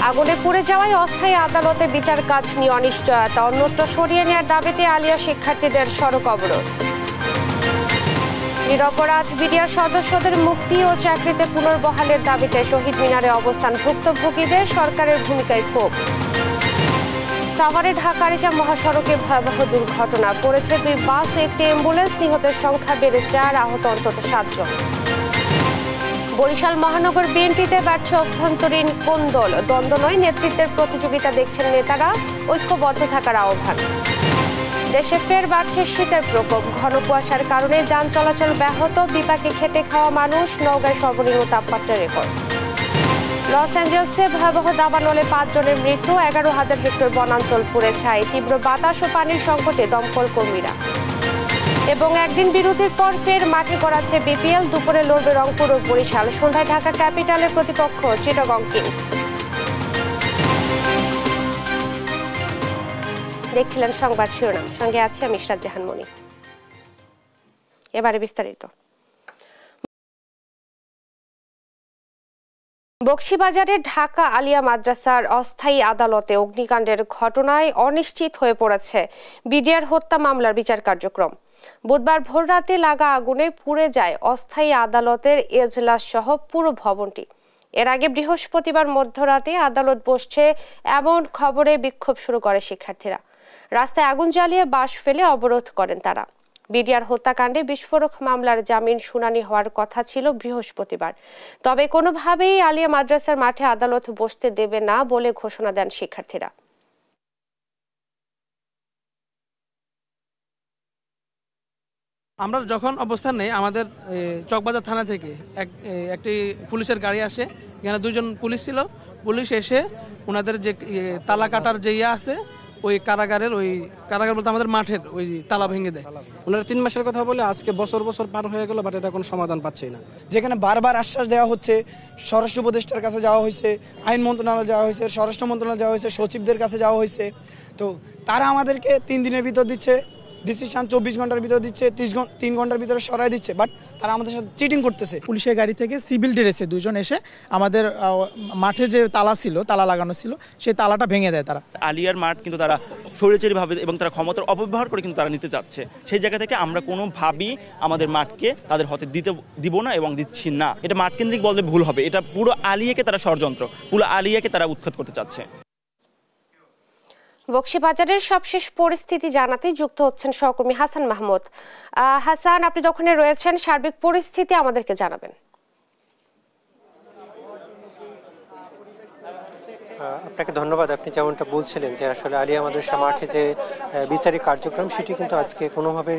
আগুনে পুড়ে যাওয়ায় অস্থায়ী আদালতে বিচার কাজ নিয়ে অনিশ্চয়তা, অন্যত্র সরিয়ে নেওয়ার দাবিতে আলিয়া শিক্ষার্থীদের সড়ক অবরোধ। নিরপরাধ বিডিআর সদস্যদের মুক্তি ও চাকরিতে পুনর্বহালের দাবিতে শহীদ মিনারে অবস্থান ভুক্তভোগীদের, সরকারের ভূমিকায় ক্ষোভ। সাভারে ঢাকা-আরিচা মহাসড়কে ভয়াবহ দুর্ঘটনা, পড়েছে 2 বাস ও একটি অ্যাম্বুলেন্স, নিহতের সংখ্যা বেড়ে 4, আহত অন্তত 7 জন। বরিশাল মহানগর বিএনপিতে ব্যর্থ অভ্যন্তরীণ কোন্দল, দ্বন্দ্ব নয় নেতৃত্বের প্রতিযোগিতা দেখছেন নেতারা, ঐক্যবদ্ধ থাকার আহ্বান। দেশে ফের বাড়ছে শীতের প্রকোপ, ঘন কুয়াশার কারণে যান চলাচল ব্যাহত, বিপাকে খেটে খাওয়া মানুষ, নওগাঁয় সর্বনিম্ন তাপমাত্রা রেকর্ড। লস অ্যাঞ্জেলসে ভয়াবহ দাবানলে 5 জনের মৃত্যু, 11,000 হেক্টর বনাঞ্চল পুড়ে ছাই, তীব্র বাতাস ও পানির সংকটে দমকল কর্মীরা। এবং একদিন বিরতির পর ফের মাঠে গড়াচ্ছে বিপিএল, দুপুরে লড়বে রংপুর ও বরিশাল, সন্ধ্যায় ঢাকা ক্যাপিটালের প্রতিপক্ষ চিটাগং কিংস। দেখছিলেন সংবাদ শিরোনাম, সঙ্গে আছি আমি ইশরাত জাহান মনি। এবারে বিস্তারিত। বকশীবাজারের ঢাকা আলিয়া মাদ্রাসার অস্থায়ী আদালতে অগ্নিকাণ্ডের ঘটনায় অনিশ্চিত হয়ে পড়েছে বিডিআর হত্যা মামলার বিচার কার্যক্রম। বুধবার ভোররাতে লাগা আগুনে পুড়ে যায় অস্থায়ী আদালতের এজলাস সহ পুরো ভবনটি। এর আগে বৃহস্পতিবার মধ্যরাতে আদালত বসছে এমন খবরে বিক্ষোভ শুরু করে শিক্ষার্থীরা। রাস্তায় আগুন জ্বালিয়ে বাঁশ ফেলে অবরোধ করেন তারা। বিডিআর হত্যাকাণ্ডে বিস্ফোরক মামলার জামিন শুনানি হওয়ার কথা ছিল বৃহস্পতিবার, তবে কোনোভাবেই আলিয়া মাদ্রাসার মাঠে আদালত বসতে দেবে না বলে ঘোষণা দেন শিক্ষার্থীরা। আমরা যখন অবস্থান নেই, আমাদের চকবাজার থানা থেকে একটি পুলিশের গাড়ি আসে, এখানে 2 জন পুলিশ ছিল। পুলিশ এসে ওনাদের যে তালা কাটার যে আছে, ওই কারাগার বলতে আমাদের মাঠের ওই তালা ভেঙে দেয়। ওনারা 3 মাসের কথা বলে আজকে বছর পার হয়ে গেল, বাট এটা কোনো সমাধান পাচ্ছি না। যেখানে বারবার আশ্বাস দেওয়া হচ্ছে, স্বরাষ্ট্র উপদেষ্টার কাছে যাওয়া হয়েছে, আইন মন্ত্রণালয় যাওয়া হয়েছে, স্বরাষ্ট্র মন্ত্রণালয় যাওয়া হয়েছে, সচিবদের কাছে যাওয়া হয়েছে, তো তারা আমাদেরকে 3 দিনের ভিতর দিচ্ছে ডিসিশন, 24 ঘন্টার ভিতর দিচ্ছে, 3 ঘন্টার ভিতরে সরাই দিচ্ছে, বাট তারা আমাদের সাথে চিটিং করতেছে। পুলিশের গাড়ি থেকে সিভিল ড্রেসে 2 জন এসে আমাদের মাঠে যে তালা লাগানো ছিল সেই তালাটা ভেঙে দেয় তারা। আলিয়ার মাঠ কিন্তু তারা স্বৈরাচারীভাবে এবং তারা ক্ষমতার অপব্যবহার করে কিন্তু তারা নিতে যাচ্ছে। সেই জায়গা থেকে আমরা কোনোভাবেই আমাদের মাঠকে তাদের হাতে দিব না এবং দিচ্ছি না। এটা মাঠ কেন্দ্রিক বললে ভুল হবে, এটা পুরো আলিয়াকে তারা ষড়যন্ত্র, পুরো আলিয়াকে তারা উৎখাত করতে চাচ্ছে। বকশীবাজারের সবশেষ পরিস্থিতি জানাতে যুক্ত হচ্ছেন সহকর্মী হাসান মাহমুদ। হাসান, আপনি দোকানে রয়েছেন, সার্বিক পরিস্থিতি আমাদেরকে জানাবেন। আপনাকে ধন্যবাদ। আপনি যেমনটা বলছিলেন যে আসলে আলিয়া মাদ্রাসা মাঠে যে বিচারিক কার্যক্রম সেটি কিন্তু আজকে কোনোভাবে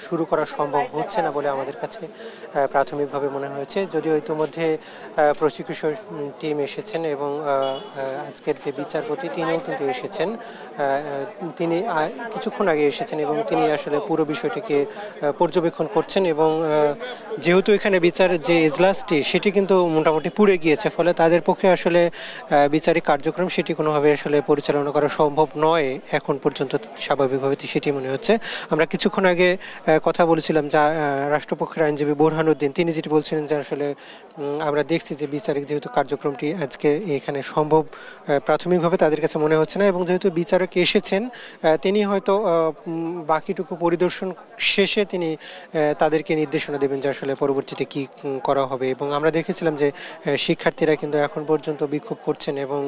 শুরু করা সম্ভব হচ্ছে না বলে আমাদের কাছে প্রাথমিকভাবে মনে হয়েছে। যদিও ইতিমধ্যে প্রসিকিউশন টিম এসেছেন এবং আজকের যে বিচারপতি তিনিও কিন্তু এসেছেন, তিনি কিছুক্ষণ আগে এসেছেন এবং তিনি আসলে পুরো বিষয়টিকে পর্যবেক্ষণ করছেন। এবং যেহেতু এখানে বিচার যে এজলাসটি সেটি কিন্তু মোটামুটি পুড়ে গিয়েছে, ফলে তাদের পক্ষে আসলে বিচারিক কার্যক্রম সেটি কোনোভাবে আসলে পরিচালনা করা সম্ভব নয় এখন পর্যন্ত, স্বাভাবিকভাবে সেটি মনে হচ্ছে। আমরা কিছুক্ষণ আগে কথা বলেছিলাম যা রাষ্ট্রপক্ষের আইনজীবী বোরহানুদ্দিন, তিনি যেটি বলছিলেন যে আসলে আমরা দেখছি যে বিচারিক যেহেতু কার্যক্রমটি আজকে এখানে সম্ভব প্রাথমিকভাবে তাদের কাছে মনে হচ্ছে না, এবং যেহেতু বিচারক এসেছেন তিনি হয়তো বাকিটুকু পরিদর্শন শেষে তিনি তাদেরকে নির্দেশনা দেবেন যে আসলে পরবর্তীতে কি করা হবে। এবং আমরা দেখেছিলাম যে শিক্ষার্থীরা কিন্তু এখন পর্যন্ত বিক্ষোভ করছেন এবং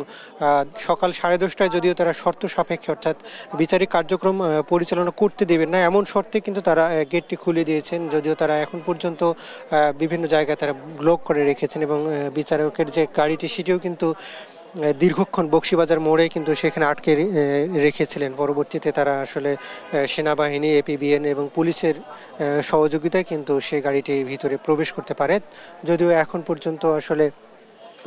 সকাল 10:30টায় যদিও তারা শর্ত সাপেক্ষে অর্থাৎ বিচারিক কার্যক্রম পরিচালনা করতে দেবেন না এমন শর্তে কিন্তু তারা গেটটি খুলে দিয়েছেন, যদিও তারা এখন পর্যন্ত বিভিন্ন জায়গায় তারা ব্লক করে রেখেছেন। এবং বিচারকের যে গাড়িটি সেটিও কিন্তু দীর্ঘক্ষণ বকশীবাজার মোড়ে কিন্তু সেখানে আটকে রেখেছিলেন। পরবর্তীতে তারা আসলে সেনাবাহিনী, এপিবিএন এবং পুলিশের সহযোগিতায় কিন্তু সেই গাড়িটি ভিতরে প্রবেশ করতে পারে। যদিও এখন পর্যন্ত আসলে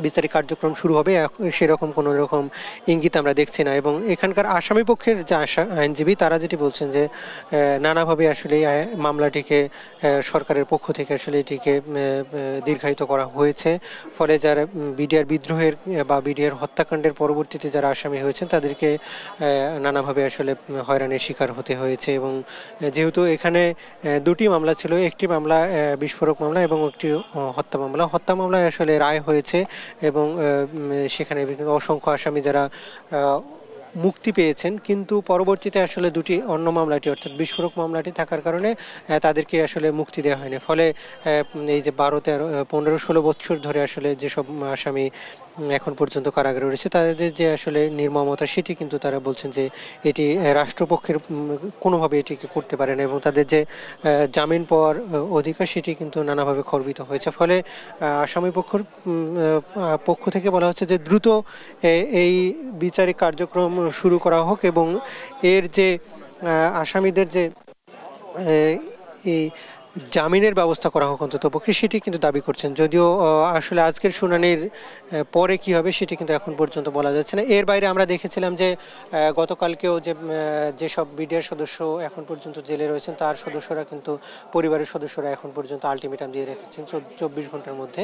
বিচারিক কার্যক্রম শুরু হবে সেরকম কোনো রকম ইঙ্গিত আমরা দেখছি না। এবং এখানকার আসামি পক্ষের যে আইনজীবী তারা যেটি বলছেন যে নানাভাবে আসলে মামলাটিকে সরকারের পক্ষ থেকে আসলে এটিকে দীর্ঘায়িত করা হয়েছে, ফলে যারা বিডিআর বিদ্রোহের বা বিডিআর হত্যাকাণ্ডের পরবর্তীতে যারা আসামি হয়েছেন তাদেরকে নানাভাবে আসলে হয়রানির শিকার হতে হয়েছে। এবং যেহেতু এখানে 2টি মামলা ছিল, একটি মামলা বিস্ফোরক মামলা এবং একটি হত্যা মামলায় আসলে রায় হয়েছে এবং সেখানে অসংখ্য আসামি যারা মুক্তি পেয়েছেন, কিন্তু পরবর্তীতে আসলে দুটি অন্য মামলাটি অর্থাৎ বিস্ফোরক মামলাটি থাকার কারণে তাদেরকে আসলে মুক্তি দেওয়া হয়নি। ফলে এই যে 12, 13, 15, 16 বছর ধরে আসলে যেসব আসামি এখন পর্যন্ত কারাগারে রয়েছে তাদের যে আসলে নির্মমতা সেটি কিন্তু তারা বলছেন যে এটি রাষ্ট্রপক্ষের কোনোভাবে এটিকে করতে পারে না, এবং তাদের যে জামিন পাওয়ার অধিকার সেটি কিন্তু নানাভাবে খর্বিত হয়েছে। ফলে আসামি পক্ষ থেকে বলা হচ্ছে যে দ্রুত এই বিচারিক কার্যক্রম শুরু করা হোক এবং এর যে আসামিদের যে এই জামিনের ব্যবস্থা করা হোক অন্ততপক্ষে, সেটি কিন্তু দাবি করছেন। যদিও আসলে আজকের শুনানির পরে কি হবে সেটি কিন্তু এখন পর্যন্ত বলা যাচ্ছে না। এর বাইরে আমরা দেখেছিলাম যে গতকালকেও যেসব বিডিআর সদস্য এখন পর্যন্ত জেলে রয়েছেন তার সদস্যরা কিন্তু পরিবারের সদস্যরা এখন পর্যন্ত আলটিমেটাম দিয়ে রেখেছেন 24 ঘন্টার মধ্যে।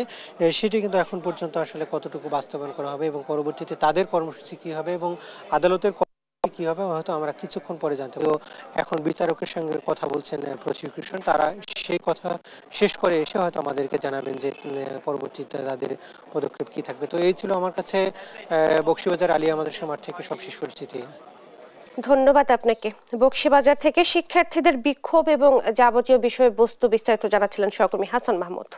সেটি কিন্তু এখন পর্যন্ত আসলে কতটুকু বাস্তবায়ন করা হবে এবং পরবর্তীতে তাদের কর্মসূচি কি হবে এবং আদালতের কি হবে হয়তো আমরা কিছুক্ষণ পরে জানতে পারবো। এখন বিচারকের সঙ্গে কথা বলছেন প্রসিকিউশন, তারা সেই কথা শেষ করে এসে হয়তো আমাদেরকে জানাবেন যে পরবর্তীতে তাদের পদক্ষেপ কি থাকবে। তো এই ছিল আমার কাছে বকশীবাজার আলিয়া মাদ্রাসা মাঠ থেকে সবশেষ পরিস্থিতি। ধন্যবাদ আপনাকে। বকশীবাজার থেকে শিক্ষার্থীদের বিক্ষোভ এবং যাবতীয় বিষয়বস্তু বিস্তারিত জানাচ্ছিলেন সহকর্মী হাসান মাহমুদ।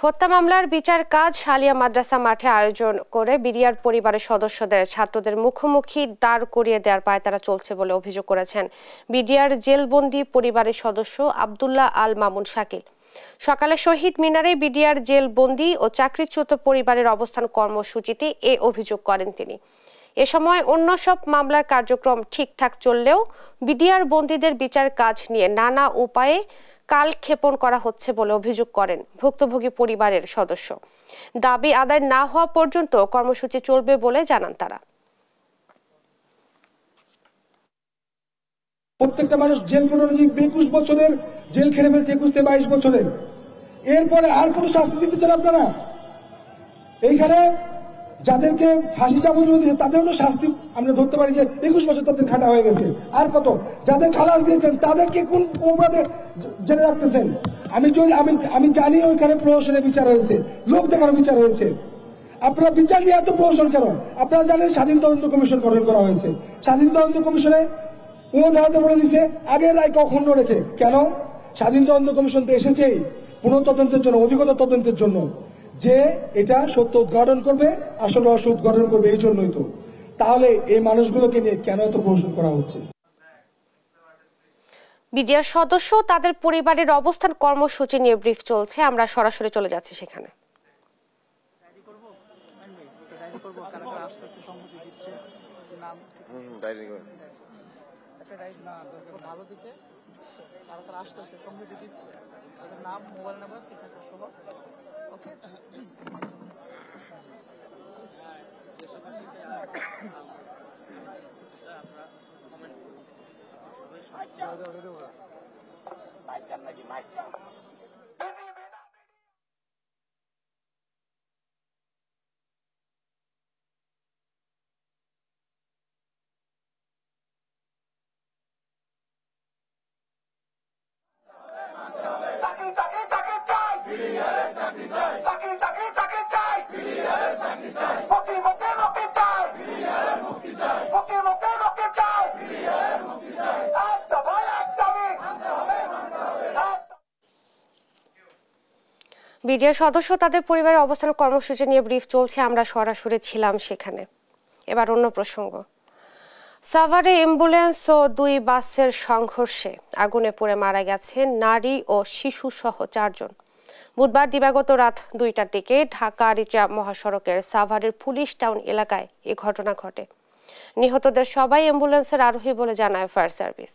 হত্যা মামলার বিচার কাজ আলিয়া মাদ্রাসা মাঠে আয়োজন করে বিডিআর পরিবারের সদস্যদের ছাত্রদের মুখোমুখি দাঁড় করিয়ে দেওয়ার পায়তারা চলছে বলে অভিযোগ করেছেন বিডিআর জেলবন্দি পরিবারের সদস্য আব্দুল্লাহ আল মামুন শাকিল। সকালে শহীদ মিনারে বিডিআর জেলবন্দি ও চাকরিচ্যুত পরিবারের অবস্থান কর্মসূচিতে এ অভিযোগ করেন তিনি। এ সময় অন্য সব মামলার কার্যক্রম ঠিকঠাক চললেও বিডিআর বন্দীদের বিচার কাজ নিয়ে নানা উপায়ে কালক্ষেপণ করা হচ্ছে বলে অভিযোগ করেন ভুক্তভোগী পরিবারের সদস্য। দাবি আদায় না হওয়া পর্যন্ত কর্মসূচি চলবে বলে জানান তারা। প্রত্যেকটা মানুষ জেল 21 বছরের জেল খেটে ফেলছে, 21 থেকে 22 বছরের। এরপরে আর কত শাস্তি দিতে চান আপনারা? এইখানে যাদেরকে ফাঁসি যাবতীয় দিয়েছে তাদেরও তো শাস্তি আমরা ধরতে পারি যে 21 বছর তাদের খাটা হয়ে গেছে। আর কত যাদের খালাস দিয়েছেন তাদেরকে কোন অপরাধে জেলে রাখতেছেন? আমি জানি ওইখানে প্রহসনের বিচার হয়েছে, লোক দেখানোর বিচার হয়েছে। আপনারা বিচার নিয়ে এত প্রহসন কেন? আপনারা জানেন স্বাধীন তদন্ত কমিশন গঠন করা হয়েছে। স্বাধীন তদন্ত কমিশনে দাঁড়াতে বলে দিছে আগের রায় অক্ষুণ্ণ রেখে। কেন? স্বাধীন তদন্ত কমিশন তো এসেছেই পুনঃতদন্তের জন্য, অধিকতর তদন্তের জন্য, যে এটা সত্য উদ্ঘাটন করবে, আসলে অসত্য উদ্ঘাটন করবে। এই জন্যই তো। তাহলে এই মানুষগুলোকে নিয়ে কেন এত প্রহসন করা হচ্ছে? বিডিআর সদস্য তাদের পরিবারের অবস্থান কর্মসূচি নিয়ে ব্রিফ চলছে, আমরা সরাসরি চলে যাচ্ছি সেখানে। বিডিআর সদস্য তাদের পরিবারের অবস্থান কর্মসূচি নিয়ে ব্রিফ চলছে, আমরা সরাসরি ছিলাম সেখানে। এবার অন্য প্রসঙ্গ। সাভারে অ্যাম্বুলেন্স ও 2 বাসের সংঘর্ষে আগুনে পুড়ে মারা গেছেন নারী ও শিশু সহ 4 জন। বুধবার দিবাগত রাত 2টার দিকে ঢাকা আরিচা মহাসড়কের সাভারের পুলিশ টাউন এলাকায় এ ঘটনা ঘটে। নিহতদের সবাই অ্যাম্বুলেন্সের আরোহী বলে জানায় ফায়ার সার্ভিস।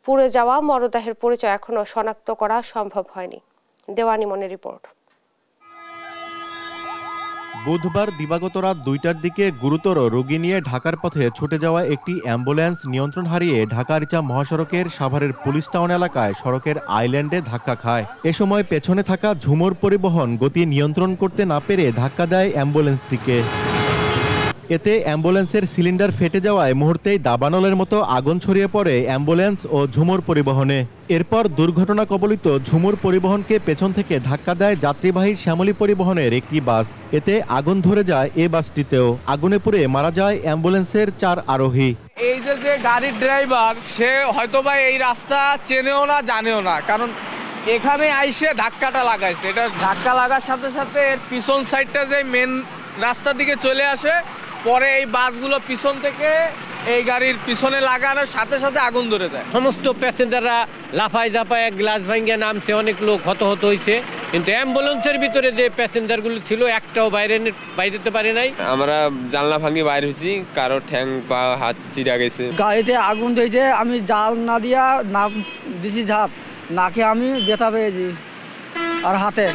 পুড়ে যাওয়া মরদেহের পরিচয় এখনো শনাক্ত করা সম্ভব হয়নি। দেওয়ানি মনের রিপোর্ট। বুধবার দিবাগত রাত 2টার দিকে গুরুতর রোগী নিয়ে ঢাকার পথে ছুটে যাওয়া একটি অ্যাম্বুলেন্স নিয়ন্ত্রণ হারিয়ে ঢাকা আরিচা মহাসড়কের সাভারের পুলিশ টাউন এলাকায় সড়কের আইল্যান্ডে ধাক্কা খায়। এ সময় পেছনে থাকা ঝুমুর পরিবহন গতি নিয়ন্ত্রণ করতে না পেরে ধাক্কা দেয় অ্যাম্বুলেন্সটিকে। এতে অ্যাম্বুলেন্সের সিলিন্ডার ফেটে যাওয়ায় মুহূর্তেই দাবানলের মতো আগুন ছড়িয়ে পড়ে অ্যাম্বুলেন্স ও ঝুমুর পরিবহনে। এরপর দুর্ঘটনা কবলিত ঝুমুর পরিবহনকে পেছন থেকে ধাক্কা দেয় যাত্রীবাহী শ্যামলী পরিবহনের একটি বাস। এতে আগুন ধরে যায় এ বাসটিতেও। আগুনে পুড়ে মারা যায় অ্যাম্বুলেন্সের 4 আরোহী। এই যে গাড়ির ড্রাইভার, সে হয়তোবা এই রাস্তা চেনেও না, জানেও না, কারণ এখানে আইসে ধাক্কাটা লাগাইছে। এটা ধাক্কা লাগার সাথে সাথে এর পিছন সাইডটা যে মেন রাস্তার দিকে চলে আসে, পরে এই বাসগুলো পিছন থেকে এই গাড়ির পিছনে লাগানোর সাথে সাথে আগুন ধরে যায়। সমস্ত প্যাসেঞ্জাররা লাফায় ঝাপায় গ্লাস ভাঙ্গিয়ে নামছে, অনেক লোক হতাহত হয়েছে, কিন্তু অ্যাম্বুলেন্সের ভিতরে যে প্যাসেঞ্জারগুলো ছিল একটাও বাইরেতে পারে নাই। আমরা জানলা ভাঙি বাইরে হয়েছি, কারো ঠ্যাং পা হাত চিরা গেছে। গাড়িতে আগুন ধরেছে, আমি জাল না দিয়া নাক দিছি ঝাঁপ, নাকে আমি ব্যথা পেয়েছি আর হাতে।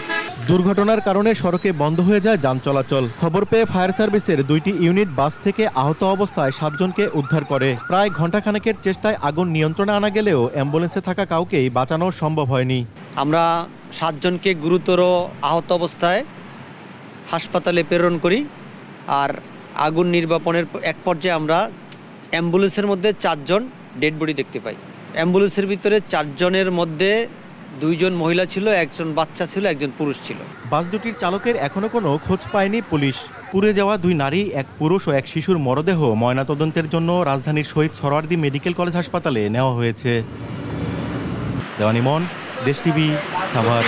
দুর্ঘটনার কারণে সড়কে বন্ধ হয়ে যায় যান চলাচল। খবর পেয়ে ফায়ার সার্ভিসের 2টি ইউনিট বাস থেকে আহত অবস্থায় 7 জনকে উদ্ধার করে। প্রায় ঘণ্টাখানেকের চেষ্টায় আগুন নিয়ন্ত্রণে আনা গেলেও অ্যাম্বুলেন্সে থাকা কাউকেই বাঁচানো সম্ভব হয়নি। আমরা 7 জনকে গুরুতর আহত অবস্থায় হাসপাতালে প্রেরণ করি। আর আগুন নির্বাপনের এক পর্যায়ে আমরা অ্যাম্বুলেন্সের মধ্যে 4 জন ডেড বডি দেখতে পাই। অ্যাম্বুলেন্সের ভিতরে 4 জনের মধ্যে 2 জন মহিলা ছিল, 1 জন বাচ্চা ছিল, 1 জন পুরুষ ছিল। বাস দুটির চালকের এখনো কোনো খোঁজ পায়নি পুলিশ। পুড়ে যাওয়া 2 নারী, 1 পুরুষ ও 1 শিশুর মরদেহ ময়নাতদন্তের জন্য রাজধানীর শহীদ সোহরাওয়ার্দী মেডিকেল কলেজ হাসপাতালে নেওয়া হয়েছে। দেওয়ানিমন, দেশ টিভি, সাভার।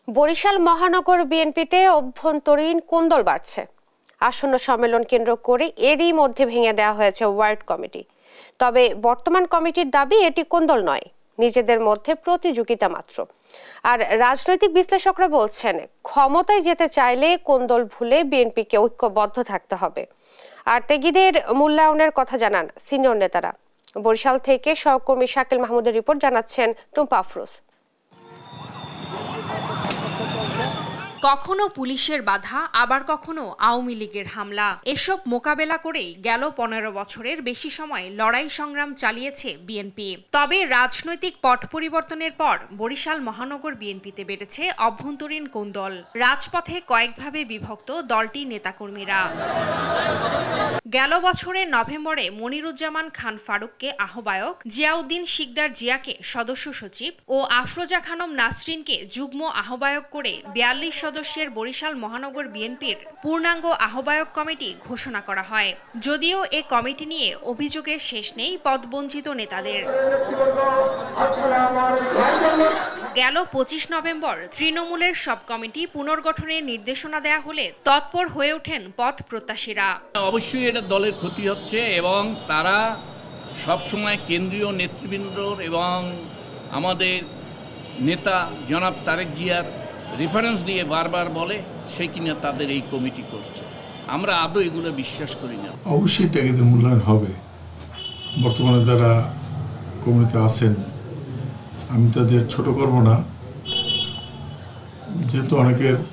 বরিশাল মহানগর বিএনপিতে অভ্যন্তরীণ কোন্দল বাড়ছে। আসন্ন সম্মেলন কেন্দ্র করে এরই মধ্যে ভেঙে দেওয়া হয়েছে ওয়ার্ড কমিটি। তবে বর্তমান কমিটির দাবি এটি কোন্দল নয়, নিজেদের মধ্যে প্রতিযোগিতা মাত্র। আর রাজনৈতিক বিশ্লেষকরা বলছেন, ক্ষমতায় যেতে চাইলে কোন্দল ভুলে বিএনপিকে ঐক্যবদ্ধ থাকতে হবে। আর ত্যাগীদের মূল্যায়নের কথা জানান সিনিয়র নেতারা। বরিশাল থেকে সহকর্মী শাকিল মাহমুদের রিপোর্ট, জানাচ্ছেন টুম্পা আফরোজ। কখনো পুলিশের বাধা, আবার কখনো আওয়ামী লীগের হামলা, এসব মোকাবেলা করেই গেল 15 বছরের বেশি সময় লড়াই সংগ্রাম চালিয়েছে বিএনপি। তবে রাজনৈতিক পট পরিবর্তনের পর বরিশাল মহানগর বিএনপিতে বেড়েছে অভ্যন্তরীণ কোন্দল। রাজপথে কয়েকভাবে বিভক্ত দলটির নেতাকর্মীরা। গেল বছরের নভেম্বরে মনিরুজ্জামান খান ফারুককে আহ্বায়ক, জিয়াউদ্দিন শিকদার জিয়াকে সদস্য সচিব ও আফরোজা খানম নাসরিনকে যুগ্ম আহ্বায়ক করে 42 সদস্যের বরিশাল মহানগর বিএনপির পূর্ণাঙ্গ আহ্বায়ক কমিটি ঘোষণা করা হয়। যদিও এ কমিটি নিয়ে অভিযোগের শেষ নেই পদবঞ্চিত নেতাদের। গেল 25 নভেম্বর তৃণমূলের সব কমিটি পুনর্গঠনের নির্দেশনা দেয়া হলে তৎপর হয়ে ওঠেন পথ প্রত্যাশীরা। অবশ্যই এটা দলের ক্ষতি হচ্ছে এবং তারা সবসময় কেন্দ্রীয় নেতৃবৃন্দ এবং আমাদের নেতা জনাব তারেক জিয়ার রেফারেন্স দিয়ে বারবার বলে সে কিনা তাদের এই কমিটি করছে। আমরা আদৌ এগুলো বিশ্বাস করি না। অবশ্যই ত্যাগীদের মূল্যায়ন হবে। বর্তমানে যারা কমিটিতে আছেন আমি তাদের ছোট করব না, যেহেতু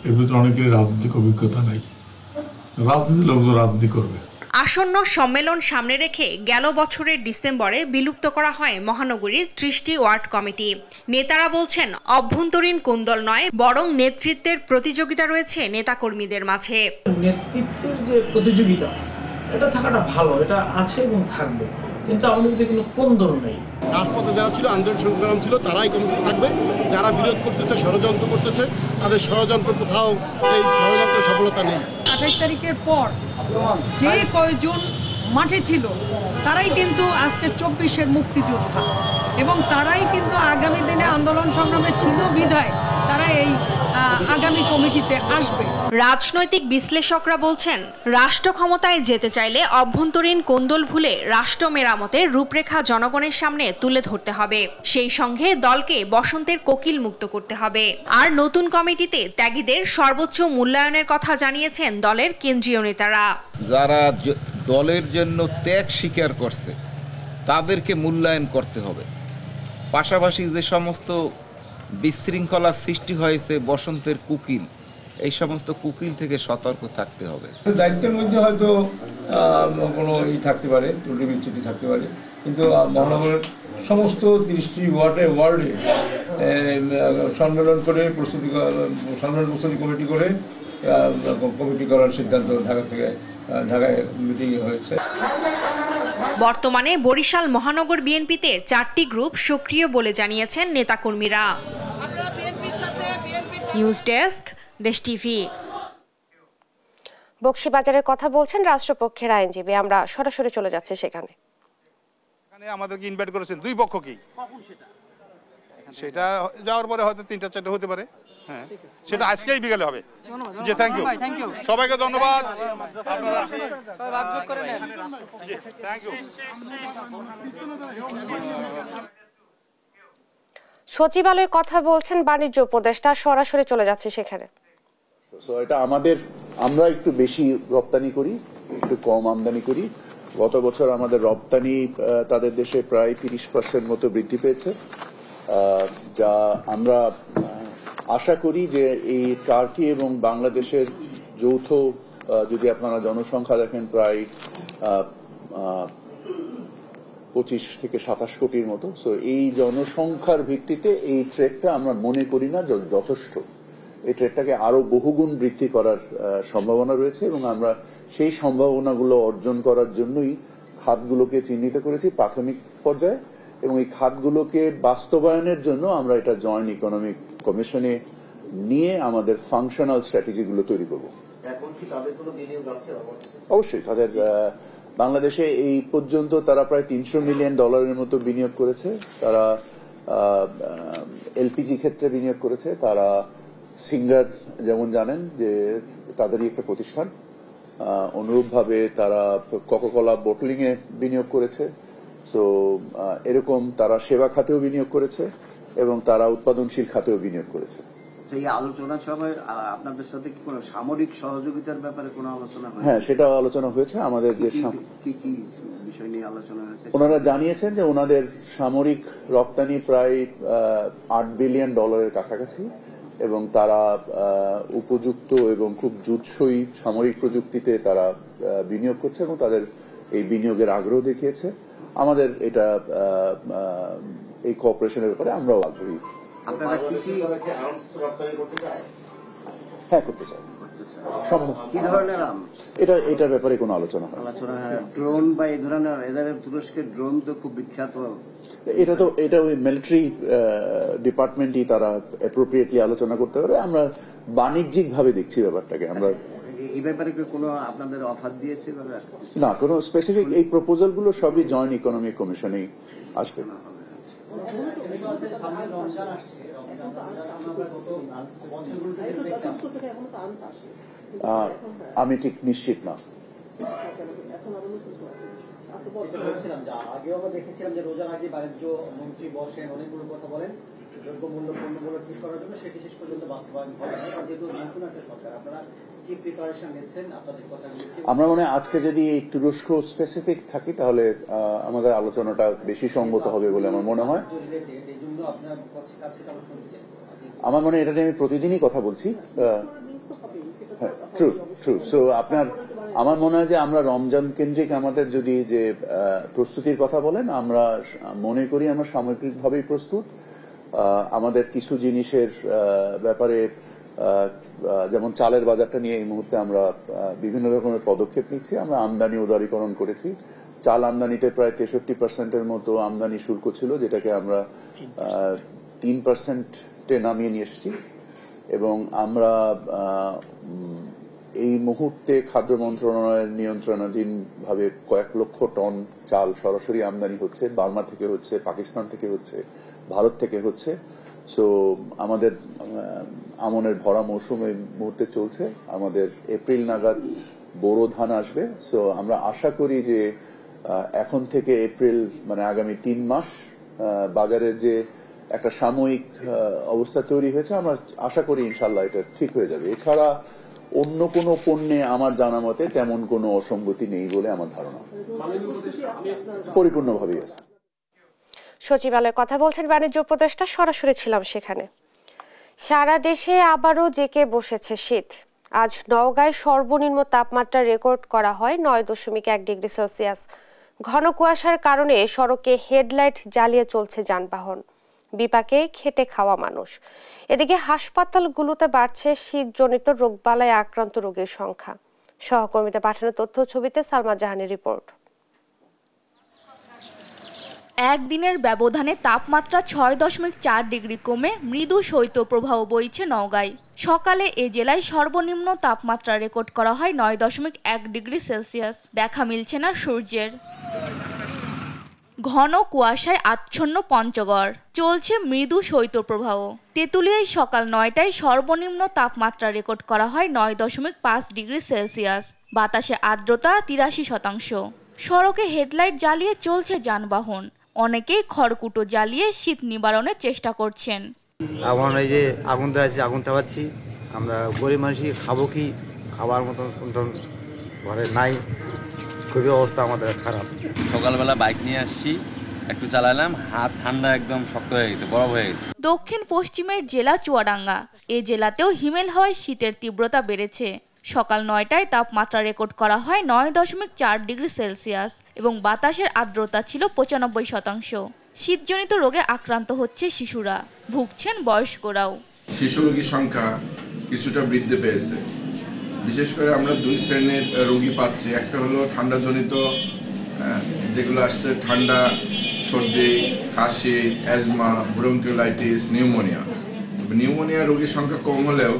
এর ভিতরে অনেকের রাজনৈতিক অভিজ্ঞতা নাই। রাজনীতির লোকজন রাজনীতি করবে। আসন্ন সম্মেলন সামনে রেখে গেল বছরের ডিসেম্বরে বিলুপ্ত করা হয় মহানগরীর 30টি ওয়ার্ড কমিটি। নেতারা বলছেন, অভ্যন্তরীণ কোন্দল নয়, বরং নেতৃত্বের প্রতিযোগিতা রয়েছে নেতাকর্মীদের মাঝে। নেতৃত্বের যে প্রতিযোগিতা, এটা থাকাটা ভালো, এটা আছে এবং থাকবে, কিন্তু আমাদের মধ্যে কোনো কোন্দল নেই। রাজপথে যারা ছিল, আন্দোলন সংগ্রাম ছিল, তারাই কমিটিতে থাকবে। যারা বিরোধ করতেছে, ষড়যন্ত্র করতেছে, তাদের ষড়যন্ত্র কোথাও এই ষড়যন্ত্র সফলতা নেই। 28 তারিখের পর যে কয়জন মাঠে ছিল তারাই কিন্তু আজকে 24-এর মুক্তিযোদ্ধা, এবং তারাই কিন্তু আগামী দিনে আন্দোলন সংগ্রামে ছিল বিধায় তারা এই আগামী কমিটিতে আসবে। রাজনৈতিক বিশ্লেষকরা বলছেন, রাষ্ট্র ক্ষমতায় যেতে চাইলে অভ্যন্তরীণ কোন্দল ভুলে রাষ্ট্র মেরামতের রূপরেখা জনগণের সামনে তুলে ধরতে হবে। সেই সঙ্গে দলকে বসন্তের কোকিল মুক্ত করতে হবে। আর নতুন কমিটিতে ত্যাগীদের সর্বোচ্চ মূল্যায়নের কথা জানিয়েছেন দলের কেন্দ্রীয় নেতারা। যারা দলের জন্য ত্যাগ স্বীকার করছে তাদেরকে মূল্যায়ন করতে হবে। পাশাপাশি যে সমস্ত বিশৃঙ্খলা সৃষ্টি হয়েছে, বসন্তের কুকিল, এই সমস্ত কুকিল থেকে সতর্ক থাকতে হবে। দায়িত্বের মধ্যে হয়তো কোনো থাকতে পারে, ত্রুটি বিচ্যুতি থাকতে পারে, কিন্তু মহানগরের সমস্ত 30টি ওয়ার্ডে সম্মেলন করে প্রস্তুতি কমিটি করে কমিটি করার সিদ্ধান্ত ঢাকায় মিটিং হয়েছে। বর্তমানে বরিশাল মহানগর বিএনপিতে 4টি গ্রুপ সক্রিয় বলে জানিয়েছেন নেতাকর্মীরা। নিউজ ডেস্ক, দেশ টিভি। বকশীবাজারের কথা বলছেন রাষ্ট্রপক্ষের আইনজীবী, আমরা সরাসরি চলে যাচ্ছি সেখানে। আমাদেরকে ইনভাইট করেছেন দুই পক্ষকেই, সেটা যাওয়ার পরে হয়তো 3টা-4টা হতে পারে। হ্যাঁ, সেটা আজকেই বিকালে হবে। জি, থ্যাংক ইউ সবাইকে, ধন্যবাদ। আপনারা ভাগ করে নেন। জি, থ্যাংক ইউ। সচিবালয়ে কথা বলছেন বাণিজ্য উপদেষ্টা, সরাসরি চলে যাচ্ছে সেখানে। এটা আমরা একটু বেশি রপ্তানি করি, একটু কম আমদানি করি। গত বছর আমাদের রপ্তানি তাদের দেশে প্রায় 30% মতো বৃদ্ধি পেয়েছে, যা আমরা আশা করি যে এই টার্কি এবং বাংলাদেশের যৌথ, যদি আপনারা জনসংখ্যা দেখেন প্রায় 25 থেকে 27 কোটির মতো। সো এই জনসংখ্যার ভিত্তিতে এই ট্রেডটা আমরা মনে করি না যথেষ্ট। এই ট্রেডটাকে আরো বহুগুণ বৃদ্ধি করার সম্ভাবনা রয়েছে এবং আমরা সেই সম্ভাবনাগুলো অর্জন করার জন্যই খাতগুলোকে চিহ্নিত করেছি প্রাথমিক পর্যায়ে, এবং এই খাতগুলোকে বাস্তবায়নের জন্য আমরা এটা জয়েন্ট ইকোনমিক কমিশনে নিয়ে আমাদের ফাংশনাল স্ট্র্যাটেজিগুলো তৈরি করব। এখন কি তাদের কোনো বিনিয়োগ আছে? অবশ্যই তাদের বাংলাদেশে এই পর্যন্ত তারা প্রায় $300 মিলিয়ন মতো বিনিয়োগ করেছে। তারা এলপিজি ক্ষেত্রে বিনিয়োগ করেছে, তারা সিঙ্গার যেমন জানেন যে তাদেরই একটা প্রতিষ্ঠান, অনুরূপভাবে তারা কোকাকোলা বোটলিং এ বিনিয়োগ করেছে। সো এরকম তারা সেবা খাতেও বিনিয়োগ করেছে এবং তারা উৎপাদনশীল খাতেও বিনিয়োগ করেছে। এই আলোচনা সভায় আপনাদের সাথে কি কোনো সামরিক সহযোগিতার ব্যাপারে কোনো আলোচনা হয়েছে? হ্যাঁ, সেটাও আলোচনা হয়েছে। আমাদের যে কি কি বিষয় নিয়ে আলোচনা হয়েছে? ওনারা জানিয়েছেন যে ওনাদের সামরিক রপ্তানি প্রায় $8 বিলিয়ন কাছাকাছি এবং তারা উপযুক্ত এবং খুব জুৎসই সামরিক প্রযুক্তিতে তারা বিনিয়োগ করছে এবং তাদের এই বিনিয়োগের আগ্রহ দেখিয়েছে। আমাদের এটা এই কোঅপারেশনের ব্যাপারে আমরাও আগ্রহী। আপনারা কি কি রপ্তানি করতে চান? হ্যাঁ, করতে চাই। কি ধরনের এটার ব্যাপারে কোনো আলোচনা হয়? ড্রোন বা এই ধরনের, এদের তুরস্কের ড্রোন তো খুব বিখ্যাত। এটা ওই মিলিটারি ডিপার্টমেন্টই তারা অ্যাপ্রোপ্রিয়েটলি আলোচনা করতে পারে। আমরা বাণিজ্যিক ভাবে দেখছি ব্যাপারটাকে। আমরা এই ব্যাপারে কোনো আপনাদের অফার দিয়েছে না? কোনো স্পেসিফিক, এই প্রপোজাল গুলো সবই জয়েন্ট ইকোনমিক কমিশনেই আসবে। আমি ঠিক নিশ্চিত না। আগেও আমরা দেখেছিলাম যে রোজার আগে বাণিজ্য মন্ত্রী বসেন, অনেকগুলো কথা বলেন দ্রব্যমূল্য পণ্যগুলো ঠিক করার জন্য, সেটি শেষ পর্যন্ত বাস্তবায়ন করা হয়। যেহেতু নতুন একটা সরকার, আপনারা কি প্রিপারেশন নিচ্ছেন আপনাদের কথা? আমরা মনে হয় আজকে যদি এই তুরস্ক স্পেসিফিক থাকি তাহলে আমাদের আলোচনাটা বেশি সঙ্গত হবে বলে আমার মনে হয়। আমার মনে হয় এটা নিয়ে আমি প্রতিদিনই কথা বলছি। True true. সো আমার মনে হয় যে আমরা রমজান কেন্দ্রিক আমাদের যদি যে প্রস্তুতির কথা বলেন, আমরা মনে করি আমরা সামগ্রিকভাবেই প্রস্তুত। আমাদের কিছু জিনিসের ব্যাপারে, যেমন চালের বাজারটা নিয়ে এই মুহূর্তে আমরা বিভিন্ন রকমের পদক্ষেপ নিচ্ছি। আমরা আমদানি উদারীকরণ করেছি। চাল আমদানিতে প্রায় 63% মতো আমদানি শুল্ক ছিল, যেটাকে আমরা 3% নামিয়ে নিয়ে এসেছি। এবং আমরা এই মুহূর্তে খাদ্য মন্ত্রণালয়ের নিয়ন্ত্রণাধীন ভাবে কয়েক লক্ষ টন চাল সরাসরি আমদানি হচ্ছে। বার্মা থেকে হচ্ছে, পাকিস্তান থেকে হচ্ছে, ভারত থেকে হচ্ছে। সো আমাদের আমনের ভরা মৌসুম এই মুহূর্তে চলছে। আমাদের এপ্রিল নাগাদ বোরো ধান আসবে। সো আমরা আশা করি যে এখন থেকে এপ্রিল, মানে আগামী 3 মাস বাজারে যে একটা সাময়িক অবস্থা তৈরি হয়েছে, আমরা আশা করি ইনশাল্লাহ এটা ঠিক হয়ে যাবে। এছাড়া অন্য কোনো পণ্যে আমার জানা মতে তেমন কোনো অসঙ্গতি নেই বলে আমার ধারণা। পরিপূর্ণভাবেই আছে। সচিবালয়ে কথা বলছেন বাণিজ্য উপদেষ্টা, সরাসরি ছিলাম সেখানে। সারা দেশে আবারও জেঁকে বসেছে শীত। আজ নওগাঁয় সর্বনিম্ন তাপমাত্রা রেকর্ড করা হয় 9.1 ডিগ্রি সেলসিয়াস। ঘন কুয়াশার কারণে সড়কে হেডলাইট জ্বালিয়ে চলছে যানবাহন। বিপাকে খেটে খাওয়া মানুষ। এদিকে হাসপাতালগুলোতে বাড়ছে শীতজনিত রোগবালায় আক্রান্ত রোগীর সংখ্যা। সহকর্মীদের পাঠানো তথ্য ছবিতে সালমা জাহানের রিপোর্ট। একদিনের ব্যবধানে তাপমাত্রা 6.4 ডিগ্রি কমে মৃদু শৈত্যপ্রবাহ বইছে নওগাঁয়। সকালে এ জেলায় সর্বনিম্ন তাপমাত্রা রেকর্ড করা হয় 9.1 ডিগ্রি সেলসিয়াস। দেখা মিলছে না সূর্যের। ঘন কুয়াশায় আচ্ছন্ন পঞ্চগড়, চলছে মৃদু শৈত্যপ্রবাহ। তেঁতুলিয়ায় সকাল 9টায় সর্বনিম্ন তাপমাত্রা রেকর্ড করা হয় 9.5 ডিগ্রি সেলসিয়াস। বাতাসে আর্দ্রতা 83%। সড়কে হেডলাইট জ্বালিয়ে চলছে যানবাহন। অনেকেই খড়কুটো জ্বালিয়ে শীত নিবারণের চেষ্টা করছেন। এখন এই যে আগুন ধরাচ্ছি, আগুন তাপাচ্ছি, আমরা গরিব মানুষই খাবো কি, খাবার মতন ঘরে নাই, খুবই অবস্থা আমাদের খারাপ। সকালবেলা বাইক নিয়ে আসছি, একটু চালালাম, হাত ঠান্ডা একদম শক্ত হয়ে গেছে, বরফ হয়ে গেছে। দক্ষিণ পশ্চিমের জেলা চুয়াডাঙ্গা। এ জেলাতেও হিমেল হওয়ায় শীতের তীব্রতা বেড়েছে। সকাল 9টায় তাপমাত্রা রেকর্ড করা হয় 9.4 ডিগ্রি সেলসিয়াস এবং বাতাসের আর্দ্রতা ছিল 95%। শীতজনিত রোগে আক্রান্ত হচ্ছে শিশুরা, ভুগছেন বয়স্করাও। শিশু রোগীর সংখ্যা কিছুটা বৃদ্ধি পেয়েছে। বিশেষ করে আমরা দুই শ্রেণীর রোগী পাচ্ছি। একটা হলো ঠান্ডাজনিত, যেগুলো আসছে ঠান্ডা, সর্দি, কাশি, অ্যাজমা, ব্রঙ্কিওলাইটিস, নিউমোনিয়া। নিউমোনিয়া রোগীর সংখ্যা কম হলেও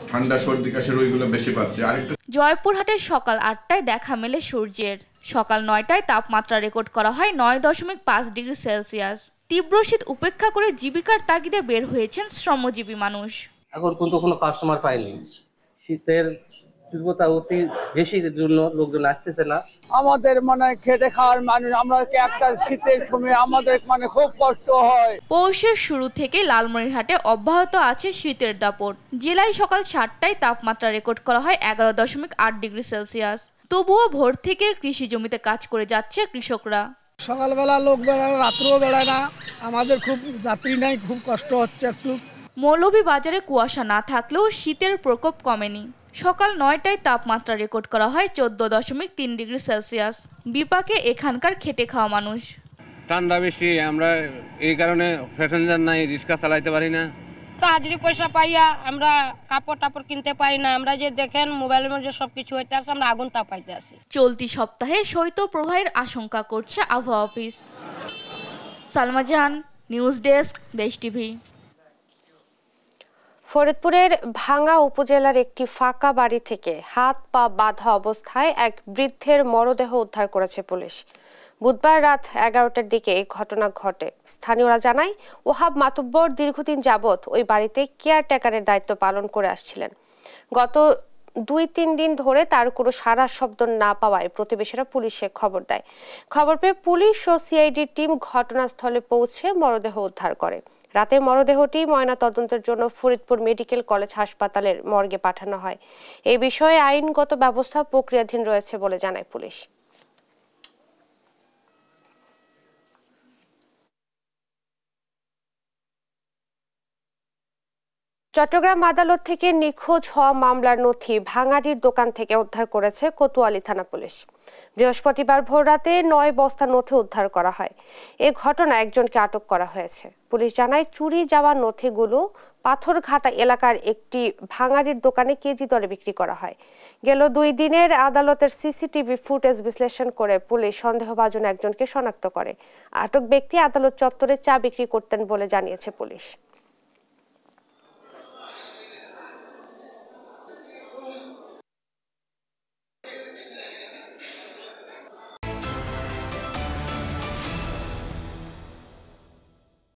ঠান্ডা, সর্দি, কাশি রোগীগুলো বেশি পাচ্ছে। আরেকটা জয়পুরহাটের সকাল 8টায় দেখা মেলে সূর্যের। সকাল 9টায় তাপমাত্রা রেকর্ড করা হয় 9.5 ডিগ্রি সেলসিয়াস। তীব্র শীত উপেক্ষা করে জীবিকার তাগিদে বের হয়েছেন শ্রমজীবী মানুষ। এখন কিন্তু কোনো কাস্টমার পাইনি, শীতের তীব্রতা অতি বেশির জন্য লোকজন আসতেছে না। আমাদের মানে খেটে খাওয়ার মানুষ, আমরা একটা শীতের সময় আমাদের মানে খুব কষ্ট হয়। পৌষের শুরু থেকে লালমনিরহাটে অব্যাহত আছে শীতের দাপট। জেলায় সকাল 7টায় তাপমাত্রা রেকর্ড করা হয় 11.8 ডিগ্রি সেলসিয়াস। তবুও ভোর থেকে কৃষি জমিতে কাজ করে যাচ্ছে কৃষকরা। সকালবেলা লোক বেড়ায়, রাত্রেও বেড়ায় না, আমাদের খুব যাত্রী নাই, খুব কষ্ট হচ্ছে একটু। মৌলভীবাজারে কুয়াশা না থাকলেও শীতের প্রকোপ কমেনি। সকাল 9টায় তাপমাত্রা রেকর্ড করা হয় 14.3 ডিগ্রি সেলসিয়াস। বিপাকে এখানকার খেটে খাওয়া মানুষ। ঠান্ডা বেশি, আমরা এই কারণে প্যাসেঞ্জার নাই, রিক্সা চালাইতে পারি না। হাজিরি পয়সা পাইয়া আমরা কাপড় টাপড় কিনতে পারি না। আমরা যে দেখেন মোবাইলের মধ্যে সবকিছু হইতে আছে, আমরা আগুন তাপাইতে আছি। চলতি সপ্তাহে শৈত্যপ্রবাহের আশঙ্কা করছে আবহাওয়া অফিস। সালমা জাহান, নিউজ ডেস্ক, দেশ টিভি। ফরিদপুরের ভাঙ্গা উপজেলার একটি ফাঁকা বাড়ি থেকে হাত পা বাঁধা অবস্থায় এক বৃদ্ধের মরদেহ উদ্ধার করেছে পুলিশ। বুধবার রাত 11টার দিকে এই ঘটনা ঘটে। স্থানীয়রা জানায়, ওহাব মাতুব্বর দীর্ঘদিন যাবৎ ওই বাড়িতে কেয়ারটেকারের দায়িত্ব পালন করে আসছিলেন। গত 2-3 দিন ধরে তার কোনো সাড়া শব্দ না পাওয়ায় প্রতিবেশীরা পুলিশে খবর দেয়। খবর পেয়ে পুলিশ ও সিআইডির টিম ঘটনাস্থলে পৌঁছে মরদেহ উদ্ধার করে। রাতে মরদেহটি ময়নাতদন্তের জন্য ফরিদপুর মেডিকেল কলেজ হাসপাতালের মর্গে পাঠানো হয়। এই বিষয়ে আইনগত ব্যবস্থা প্রক্রিয়াধীন রয়েছে বলে জানায় পুলিশ। চট্টগ্রাম আদালত থেকে নিখোঁজ হওয়া মামলার নথি ভাঙাড়ির দোকান থেকে উদ্ধার করেছে কোতোয়ালি থানা পুলিশ। বৃহস্পতিবার ভোররাতে 9 বস্তা নথি উদ্ধার করা হয়। এ ঘটনায় একজনকে আটক করা হয়েছে। পুলিশ জানায়, চুরি যাওয়া নথিগুলো পাথরঘাটা এলাকার একটি ভাঙাড়ির দোকানে কেজি দরে বিক্রি করা হয়। গেল 2 দিনের আদালতের সিসিটিভি ফুটেজ বিশ্লেষণ করে পুলিশ সন্দেহভাজন একজনকে শনাক্ত করে। আটক ব্যক্তি আদালত চত্বরে চা বিক্রি করতেন বলে জানিয়েছে পুলিশ।